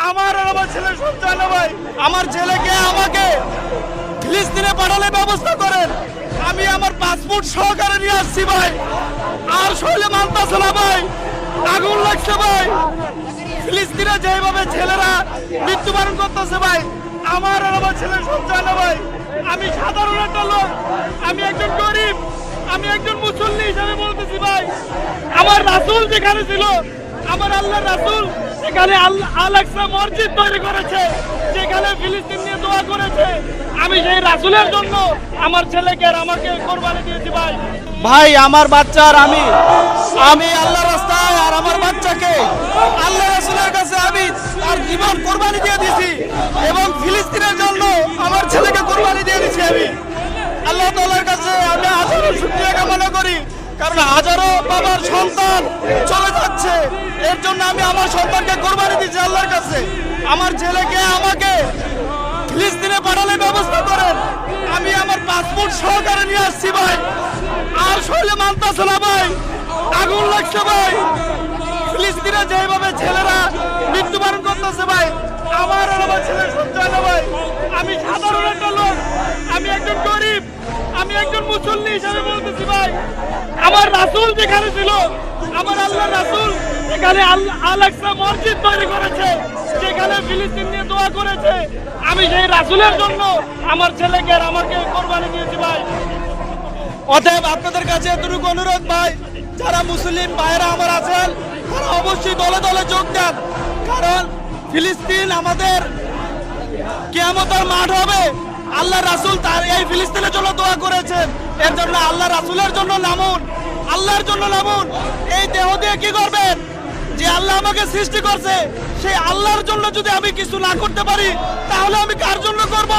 আমার আর আমার ছেলের সন্তান ভাই, আমার ছেলেকে আমাকে ফিলিস্তিনে পাঠানোর ব্যবস্থা করেন। আমি আমার পাসপোর্ট সহকারে নিয়ে আসছি ভাই, আর শৈলে মানতেছে না ভাই, আগুন লাগছে ভাই। ফিলিস্তিনে যেভাবে ছেলেরা মৃত্যুবরণ করতেছে ভাই, আমার আর আমার ছেলের সন্তান ভাই। আমি সাধারণ একটা লোক, আমি একজন গরিব, আমি একজন মুসল্লি হিসাবে বলতেছি ভাই, আমার রাসূল যেখানে ছিল, আমার আল্লাহ রাসূল সেখানে আল আকসা মসজিদ তৈরি করেছে, যেখানে ফিলিস্তিন নিয়ে দোয়া করেছে। আমি সেই রাসূলের জন্য আমার ছেলেকে আর আমাকে কোরবানি দিয়েছি ভাই। ভাই আমার বাচ্চা আর আমি আল্লাহর রাস্তায় আর আমার বাচ্চাকে আল্লাহ রাসূলের কাছে আমি তার জীবন কোরবানি দিয়ে দিয়েছি, এবং ফিলিস্তিনের জন্য আমার ছেলেকে কোরবানি দিয়ে দিয়েছি। আমি আল্লাহ তাআলার কাছে আমি হাজারো শুকরিয়া কামনা করি, কারণ হাজারো বাবার সন্তান চলে যাচ্ছে, এর জন্য আমি আমার সন্তানকে কোরবানি দিয়েছি আল্লাহর কাছে। আমার ছেলেকে আমাকে ফিলিস্তিনে পাঠানোর ব্যবস্থা করেন। আমি আমার পাসপোর্ট সহকারে নিয়ে আসছি ভাই, আর শৈলে মানতেছে না ভাই, আগুন লাগছে ভাই। ফিলিস্তিনে যেভাবে ছেলেরা মৃত্যুবরণ করতেছে ভাই, আমার আর আমার ছেলের সন্তান ভাই। আমি সাধারণ একটা লোক, আমি একজন গরিব, আমি একজন মুসল্লি হিসাবে বলতেছি ভাই, আমার রাসূল যেখানে ছিল, আমার আল্লাহ রাসূল সেখানে আল আকসা মসজিদ তৈরি করেছে, যেখানে ফিলিস্তিন নিয়ে দোয়া করেছে। আমি সেই রাসূলের জন্য আমার ছেলেকে আর আমাকে কোরবানি দিয়েছি ভাই। অতএব আপনাদের কাছে এতটুকু অনুরোধ ভাই, যারা মুসলিম ভাইরা আমার আছেন, তারা অবশ্যই দলে দলে যোগ দেন, কারণ ফিলিস্তিন আমাদের কিয়ামতের মাঠ হবে। আল্লাহ রাসূল তার এই ফিলিস্তিনের জন্য দোয়া করেছেন, এর জন্য আল্লাহ রাসূলের জন্য নামুন, আল্লাহর জন্য নামুন। এই দেহ দিয়ে কি করবেন? যে আল্লাহ আমাকে সৃষ্টি করছে, সেই আল্লাহর জন্য যদি আমি কিছু না করতে পারি, তাহলে আমি কার জন্য করব?